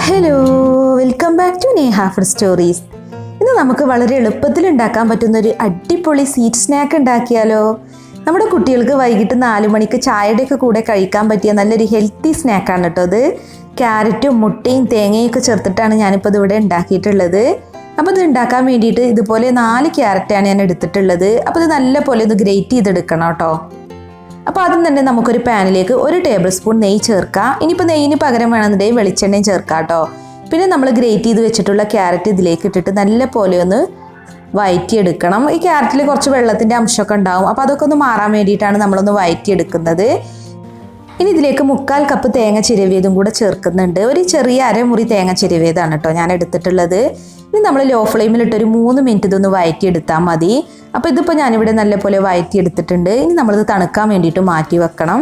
Hello, welcome back to Neha food stories. ഇന്ന് നമുക്ക് വളരെ എളുപ്പത്തിൽ ഉണ്ടാക്കാൻ പറ്റുന്ന ഒരു അടിപൊളി സ്വീറ്റ് സ്നാക്ക് ഉണ്ടാക്കിയാലോ? നമ്മുടെ കുട്ടികൾക്ക് വൈകിട്ട് 4 മണിക്ക് ചായയുടെയൊക്കെ കൂടെ കഴിക്കാൻ പറ്റിയ നല്ലൊരു ഹെൽത്തി സ്നാക്കാണ് കേട്ടോ അത്. ക്യാരറ്റും മുട്ടയും തേങ്ങയും ഒക്കെ ചേർത്തിട്ടാണ് ഞാനിപ്പോൾ ഇതിവിടെ ഉണ്ടാക്കിയിട്ടുള്ളത്. അപ്പോൾ ഇത് ഉണ്ടാക്കാൻ വേണ്ടിയിട്ട് ഇതുപോലെ 4 ക്യാരറ്റാണ് ഞാൻ എടുത്തിട്ടുള്ളത്. അപ്പോൾ ഇത് നല്ല പോലെ ഒന്ന് ഗ്രേറ്റ് ചെയ്തെടുക്കണം കേട്ടോ. അപ്പോൾ ആദ്യം തന്നെ നമുക്കൊരു പാനിലേക്ക് 1 ടേബിൾ സ്പൂൺ നെയ്യ് ചേർക്കാം. ഇനിയിപ്പോൾ നെയ്യിന് പകരം വേണമെന്നുണ്ടെങ്കിൽ വെളിച്ചെണ്ണയും ചേർക്കാം കേട്ടോ. പിന്നെ നമ്മൾ ഗ്രേറ്റ് ചെയ്ത് വെച്ചിട്ടുള്ള ക്യാരറ്റ് ഇതിലേക്ക് ഇട്ടിട്ട് നല്ല പോലെ ഒന്ന് വഴറ്റിയെടുക്കണം. ഈ ക്യാരറ്റിൽ കുറച്ച് വെള്ളത്തിൻ്റെ അംശമൊക്കെ ഉണ്ടാവും, അപ്പോൾ അതൊക്കെ ഒന്ന് മാറാൻ വേണ്ടിയിട്ടാണ് നമ്മളൊന്ന് വഴറ്റിയെടുക്കുന്നത്. ഇനി ഇതിലേക്ക് 1/4 കപ്പ് തേങ്ങ ചിരവിയതും കൂടെ ചേർക്കുന്നുണ്ട്. ഒരു ചെറിയ അരമുറി തേങ്ങ ചിരവിയതാണ് കേട്ടോ ഞാൻ എടുത്തിട്ടുള്ളത്. ഇനി നമ്മൾ ലോ ഫ്ലെയിമിലിട്ടൊരു 3 മിനിറ്റ് ഇതൊന്ന് വഴറ്റിയെടുത്താൽ മതി. അപ്പോൾ ഇതിപ്പോൾ ഞാനിവിടെ നല്ലപോലെ വഴറ്റിയെടുത്തിട്ടുണ്ട്. ഇനി നമ്മളിത് തണുക്കാൻ വേണ്ടിയിട്ട് മാറ്റി വെക്കണം.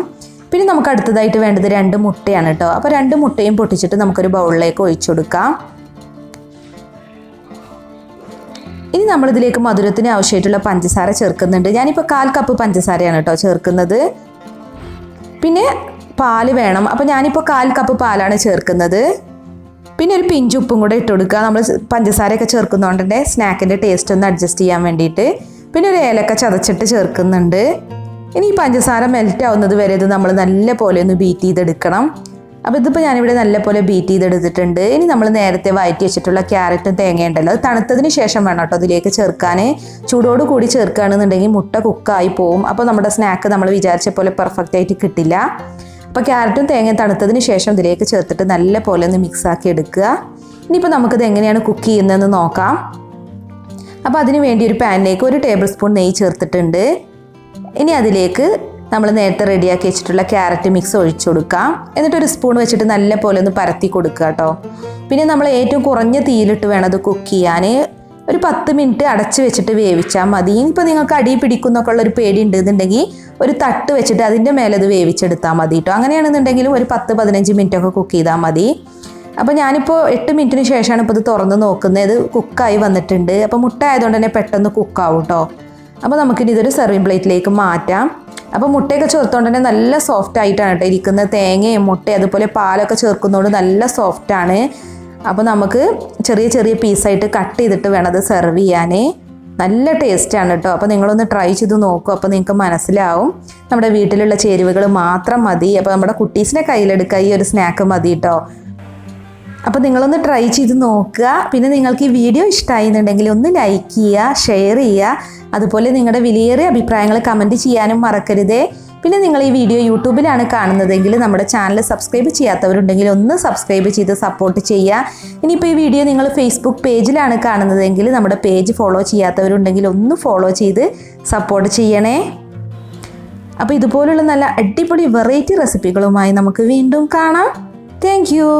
പിന്നെ നമുക്ക് അടുത്തതായിട്ട് വേണ്ടത് 2 മുട്ടയാണ് കേട്ടോ. അപ്പോൾ 2 മുട്ടയും പൊട്ടിച്ചിട്ട് നമുക്കൊരു ബൗളിലേക്ക് ഒഴിച്ചു കൊടുക്കാം. ഇനി നമ്മളിതിലേക്ക് മധുരത്തിന് ആവശ്യമായിട്ടുള്ള പഞ്ചസാര ചേർക്കുന്നുണ്ട്. ഞാനിപ്പോൾ 1/4 കപ്പ് പഞ്ചസാരയാണ് കേട്ടോ ചേർക്കുന്നത്. പിന്നെ പാല് വേണം, അപ്പോൾ ഞാനിപ്പോൾ 1/4 കപ്പ് പാലാണ് ചേർക്കുന്നത്. പിന്നെ ഒരു പിഞ്ച് ഉപ്പും കൂടെ ഇട്ട് കൊടുക്കുക. നമ്മൾ പഞ്ചസാരയൊക്കെ ചേർക്കുന്നതുകൊണ്ട് തന്നെ സ്നാക്കിൻ്റെ ടേസ്റ്റ് ഒന്ന് അഡ്ജസ്റ്റ് ചെയ്യാൻ വേണ്ടിയിട്ട്. പിന്നെ ഒരു ഏലക്ക ചതച്ചിട്ട് ചേർക്കുന്നുണ്ട്. ഇനി ഈ പഞ്ചസാര മെൽറ്റ് ആവുന്നത് വരെ ഇത് നമ്മൾ നല്ല പോലെ ഒന്ന് ബീറ്റ് ചെയ്തെടുക്കണം. അപ്പോൾ ഇതിപ്പോൾ ഞാനിവിടെ നല്ല പോലെ ബീറ്റ് ചെയ്തെടുത്തിട്ടുണ്ട്. ഇനി നമ്മൾ നേരത്തെ വഴറ്റി വെച്ചിട്ടുള്ള ക്യാരറ്റും തേങ്ങയുണ്ടല്ലോ, അത് തണുത്തതിന് ശേഷം വേണം കേട്ടോ അതിലേക്ക് ചേർക്കാൻ. ചൂടോട് കൂടി ചേർക്കുകയാണെന്നുണ്ടെങ്കിൽ മുട്ട കുക്കായി പോവും. അപ്പോൾ നമ്മുടെ സ്നാക്ക് നമ്മൾ വിചാരിച്ച പോലെ പെർഫെക്റ്റ് ആയിട്ട് കിട്ടില്ല. അപ്പോൾ ക്യാരറ്റും തേങ്ങയും തണുത്തതിന് ശേഷം ഇതിലേക്ക് ചേർത്തിട്ട് നല്ല പോലെ ഒന്ന് മിക്സാക്കി എടുക്കുക. ഇനിയിപ്പോൾ നമുക്കിത് എങ്ങനെയാണ് കുക്ക് ചെയ്യുന്നതെന്ന് നോക്കാം. അപ്പോൾ അതിന് വേണ്ടി ഒരു പാനിലേക്ക് 1 ടേബിൾ സ്പൂൺ നെയ്യ് ചേർത്തിട്ടുണ്ട്. ഇനി അതിലേക്ക് നമ്മൾ നേരത്തെ റെഡിയാക്കി വെച്ചിട്ടുള്ള ക്യാരറ്റ് മിക്സ് ഒഴിച്ചു കൊടുക്കാം. എന്നിട്ട് ഒരു സ്പൂൺ വെച്ചിട്ട് നല്ല പോലെ ഒന്ന് പരത്തി കൊടുക്കുക കേട്ടോ. പിന്നെ നമ്മൾ ഏറ്റവും കുറഞ്ഞ തീയിലിട്ട് വേണം അത് കുക്ക് ചെയ്യാൻ. ഒരു 10 മിനിറ്റ് അടച്ച് വെച്ചിട്ട് വേവിച്ചാൽ മതി. ഇനിയിപ്പോൾ നിങ്ങൾക്ക് അടി പിടിക്കുന്നൊക്കെ ഉള്ളൊരു പേടി ഉണ്ടെന്നുണ്ടെങ്കിൽ ഒരു തട്ട് വെച്ചിട്ട് അതിൻ്റെ മേലെ അത് വേവിച്ചെടുത്താൽ മതി കേട്ടോ. അങ്ങനെയാണെന്നുണ്ടെങ്കിലും ഒരു 10-15 മിനിറ്റ് ഒക്കെ കുക്ക് ചെയ്താൽ മതി. അപ്പോൾ ഞാനിപ്പോൾ 8 മിനിറ്റിന് ശേഷമാണ് ഇപ്പോൾ ഇത് തുറന്ന് നോക്കുന്നത്. ഇത് കുക്കായി വന്നിട്ടുണ്ട്. അപ്പോൾ മുട്ട ആയതുകൊണ്ട് തന്നെ പെട്ടെന്ന് കുക്കാവും കേട്ടോ. അപ്പോൾ നമുക്കിനി ഇതൊരു സെർവിങ് പ്ലേറ്റിലേക്ക് മാറ്റാം. അപ്പോൾ മുട്ടയൊക്കെ ചേർത്തുകൊണ്ട് തന്നെ നല്ല സോഫ്റ്റ് ആയിട്ടാണ് കേട്ടോ ഇരിക്കുന്നത്. തേങ്ങയും മുട്ടയും അതുപോലെ പാലൊക്കെ ചേർക്കുന്നതുകൊണ്ട് നല്ല സോഫ്റ്റാണ്. അപ്പോൾ നമുക്ക് ചെറിയ ചെറിയ പീസായിട്ട് കട്ട് ചെയ്തിട്ട് വേണം അത് സെർവ് ചെയ്യാൻ. നല്ല ടേസ്റ്റാണ് കേട്ടോ. അപ്പോൾ നിങ്ങളൊന്ന് ട്രൈ ചെയ്ത് നോക്കൂ. അപ്പോൾ നിങ്ങൾക്ക് മനസ്സിലാവും. നമ്മുടെ വീട്ടിലുള്ള ചേരുവകൾ മാത്രം മതി. അപ്പോൾ നമ്മുടെ കുട്ടീസിനെ കയ്യിലെടുക്കുക ഈ ഒരു സ്നാക്ക് മതി കേട്ടോ. അപ്പോൾ നിങ്ങളൊന്ന് ട്രൈ ചെയ്ത് നോക്കുക. പിന്നെ നിങ്ങൾക്ക് ഈ വീഡിയോ ഇഷ്ടമായി എന്നുണ്ടെങ്കിൽ ഒന്ന് ലൈക്ക് ചെയ്യുക, ഷെയർ ചെയ്യുക. അതുപോലെ നിങ്ങളുടെ വിലയേറിയ അഭിപ്രായങ്ങൾ കമൻറ്റ് ചെയ്യാനും മറക്കരുതേ. പിന്നെ നിങ്ങൾ ഈ വീഡിയോ യൂട്യൂബിലാണ് കാണുന്നതെങ്കിൽ നമ്മുടെ ചാനൽ സബ്സ്ക്രൈബ് ചെയ്യാത്തവരുണ്ടെങ്കിൽ ഒന്ന് സബ്സ്ക്രൈബ് ചെയ്ത് സപ്പോർട്ട് ചെയ്യുക. ഇനിയിപ്പോൾ ഈ വീഡിയോ നിങ്ങൾ ഫേസ്ബുക്ക് പേജിലാണ് കാണുന്നതെങ്കിൽ നമ്മുടെ പേജ് ഫോളോ ചെയ്യാത്തവരുണ്ടെങ്കിൽ ഒന്ന് ഫോളോ ചെയ്ത് സപ്പോർട്ട് ചെയ്യണേ. അപ്പോൾ ഇതുപോലുള്ള നല്ല അടിപൊളി വെറൈറ്റി റെസിപ്പികളുമായി നമുക്ക് വീണ്ടും കാണാം. Thank you.